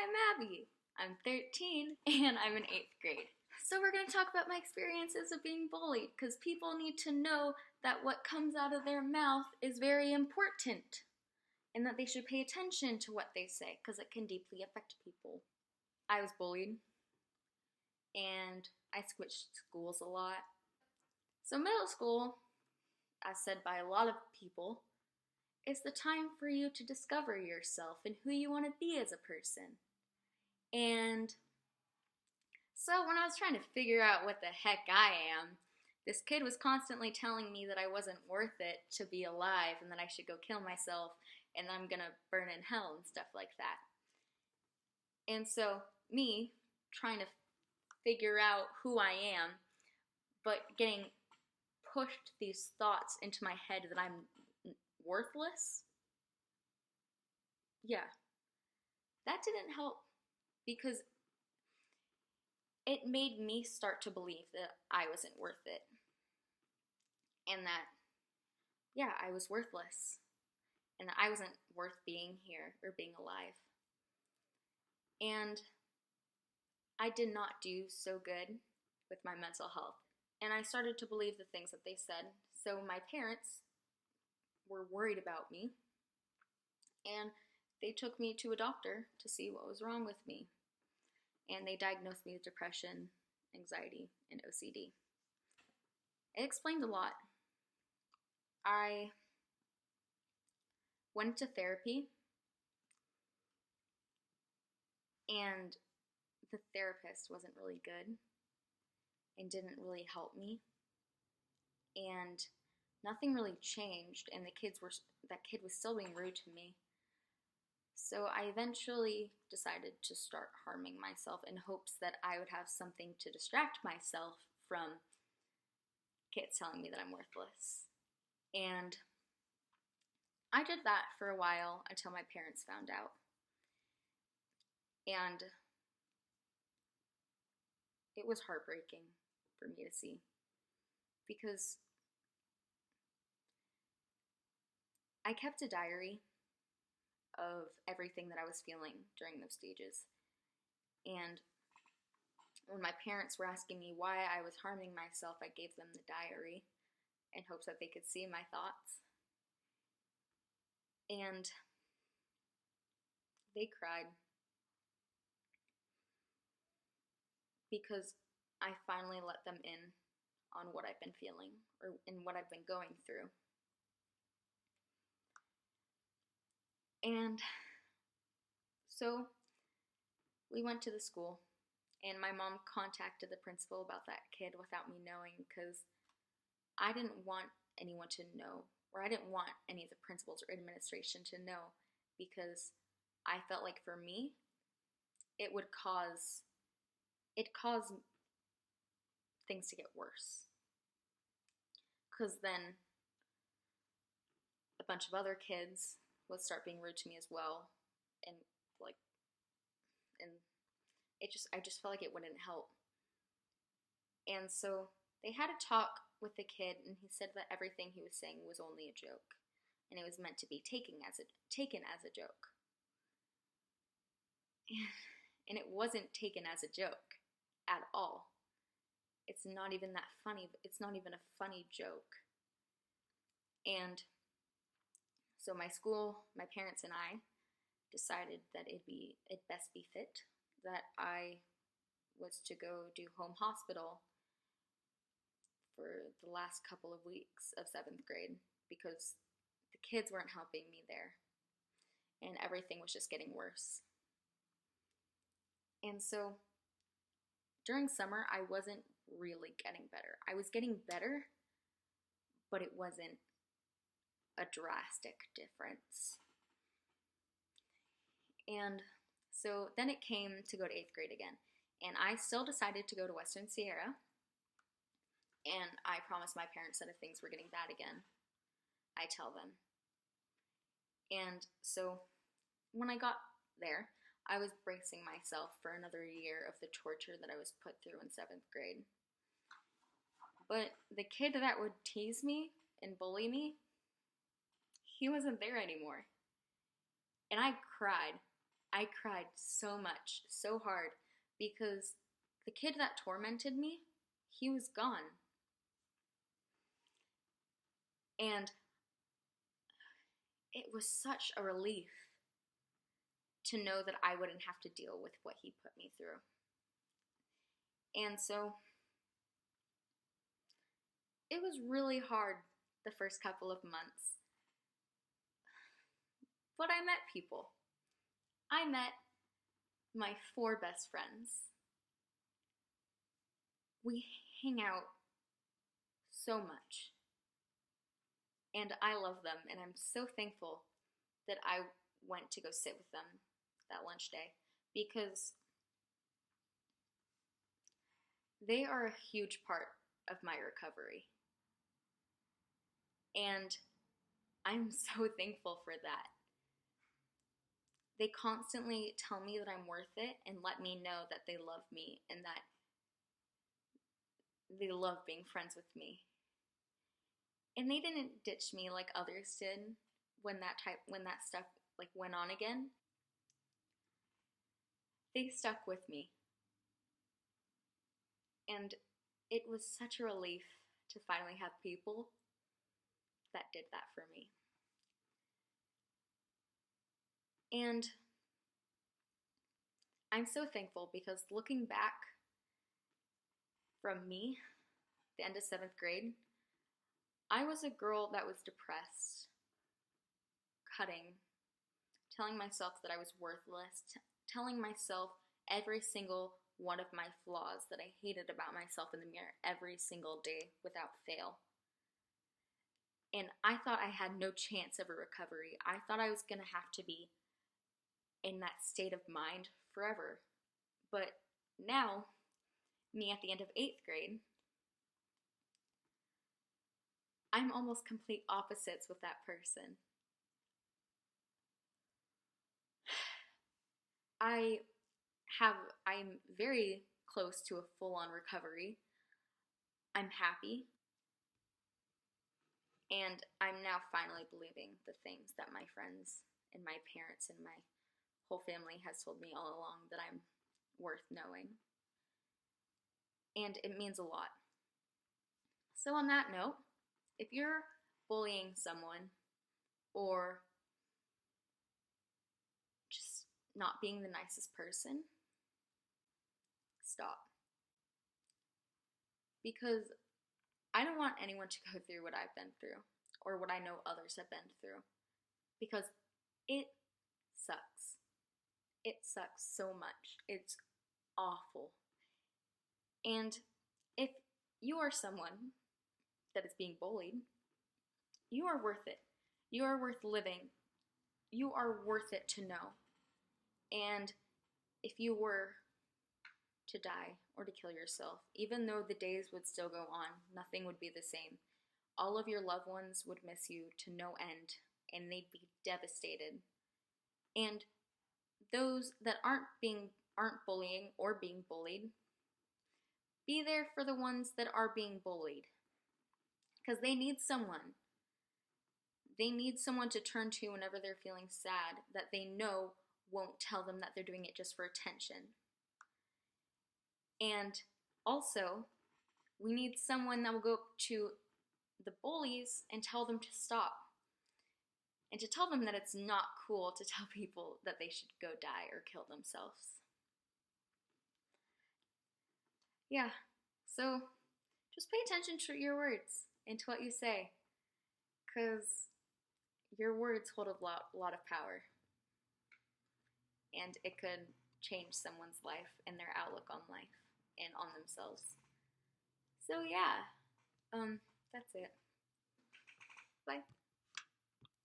I'm Abbey. I'm 13 and I'm in 8th grade. So we're going to talk about my experiences of being bullied because people need to know that what comes out of their mouth is very important and that they should pay attention to what they say because it can deeply affect people. I was bullied and I switched schools a lot. So middle school, as said by a lot of people, is the time for you to discover yourself and who you want to be as a person. And so when I was trying to figure out what the heck I am, this kid was constantly telling me that I wasn't worth it to be alive and that I should go kill myself and I'm gonna burn in hell and stuff like that. And so me trying to figure out who I am, but getting pushed these thoughts into my head that I'm worthless, yeah, that didn't help because it made me start to believe that I wasn't worth it and that, yeah, I was worthless and that I wasn't worth being here or being alive. And I did not do so good with my mental health. And I started to believe the things that they said. So my parents were worried about me and they took me to a doctor to see what was wrong with me. And they diagnosed me with depression, anxiety, and OCD. It explained a lot. I went to therapy and the therapist wasn't really good and didn't really help me. And nothing really changed and that kid was still being rude to me. So I eventually decided to start harming myself in hopes that I would have something to distract myself from kids telling me that I'm worthless. And I did that for a while until my parents found out. And it was heartbreaking for me to see because I kept a diary of everything that I was feeling during those stages. And when my parents were asking me why I was harming myself, I gave them the diary in hopes that they could see my thoughts. And they cried because I finally let them in on what I've been feeling or in what I've been going through. And so we went to the school and my mom contacted the principal about that kid without me knowing because I didn't want anyone to know, or I didn't want any of the principals or administration to know because I felt like for me, it caused things to get worse. Because then a bunch of other kids would start being rude to me as well, and I just felt like it wouldn't help. And so they had a talk with the kid, and he said that everything he was saying was only a joke, and it was meant to be taken as a joke. And it wasn't taken as a joke at all. It's not even that funny. It's not even a funny joke. And so my school, my parents and I decided that it'd best be fit that I was to go do home hospital for the last couple of weeks of 7th grade because the kids weren't helping me there and everything was just getting worse. And so during summer, I wasn't really getting better. I was getting better, but it wasn't a drastic difference. And so then it came to go to 8th grade again. And I still decided to go to Western Sierra. And I promised my parents that if things were getting bad again, I'd tell them. And so when I got there, I was bracing myself for another year of the torture that I was put through in 7th grade. But the kid that would tease me and bully me, he wasn't there anymore. And I cried I cried so much, so hard, because the kid that tormented me, he was gone. And it was such a relief to know that I wouldn't have to deal with what he put me through. And so it was really hard the first couple of months. But I met people. I met my 4 best friends. We hang out so much. And I love them, and I'm so thankful that I went to go sit with them that lunch day, because they are a huge part of my recovery. And I'm so thankful for that. They constantly tell me that I'm worth it and let me know that they love me and that they love being friends with me. And they didn't ditch me like others did when that stuff like went on again. They stuck with me. And it was such a relief to finally have people that did that for me. And I'm so thankful, because looking back from me, the end of 7th grade, I was a girl that was depressed, cutting, telling myself that I was worthless, telling myself every single one of my flaws that I hated about myself in the mirror every single day without fail. And I thought I had no chance of a recovery. I thought I was going to have to be in that state of mind forever. But now, me at the end of 8th grade, I'm almost complete opposites with that person. I'm very close to a full-on recovery. I'm happy. And I'm now finally believing the things that my friends and my parents and my whole family has told me all along, that I'm worth knowing. And it means a lot. So on that note, if you're bullying someone or just not being the nicest person, stop. Because I don't want anyone to go through what I've been through or what I know others have been through, because it sucks. It sucks so much. It's awful. And if you are someone that is being bullied, you are worth it. You are worth living. You are worth it to know. And if you were to die or to kill yourself, even though the days would still go on, nothing would be the same. All of your loved ones would miss you to no end, and they'd be devastated. And those that aren't bullying or being bullied, be there for the ones that are being bullied, because they need someone. They need someone to turn to whenever they're feeling sad, that they know won't tell them that they're doing it just for attention. And also, we need someone that will go up to the bullies and tell them to stop. And to tell them that it's not cool to tell people that they should go die or kill themselves. Yeah, so just pay attention to your words and to what you say, because your words hold a lot of power, and it could change someone's life and their outlook on life and on themselves. So yeah, that's it. Bye.